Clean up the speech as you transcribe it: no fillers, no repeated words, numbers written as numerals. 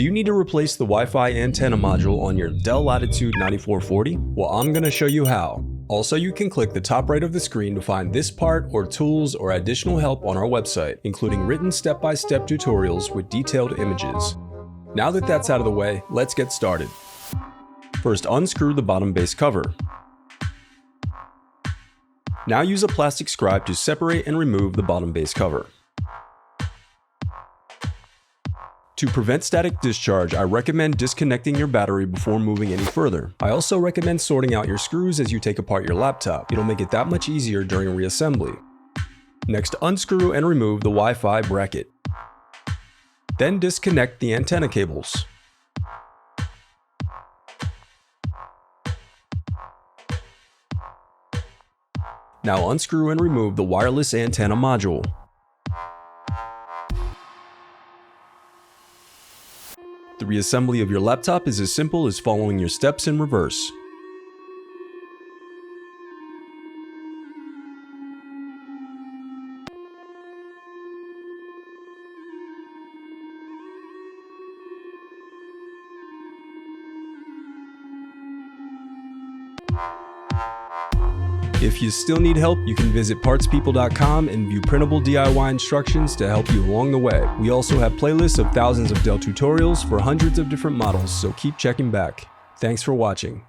Do you need to replace the Wi-Fi antenna module on your Dell Latitude 9440? Well, I'm going to show you how. Also, you can click the top right of the screen to find this part or tools or additional help on our website, including written step-by-step tutorials with detailed images. Now that that's out of the way, let's get started. First, unscrew the bottom base cover. Now use a plastic scribe to separate and remove the bottom base cover. To prevent static discharge, I recommend disconnecting your battery before moving any further. I also recommend sorting out your screws as you take apart your laptop. It'll make it that much easier during reassembly. Next, unscrew and remove the Wi-Fi bracket. Then disconnect the antenna cables. Now unscrew and remove the wireless antenna module. The reassembly of your laptop is as simple as following your steps in reverse. If you still need help, you can visit partspeople.com and view printable DIY instructions to help you along the way. We also have playlists of thousands of Dell tutorials for hundreds of different models, so keep checking back. Thanks for watching.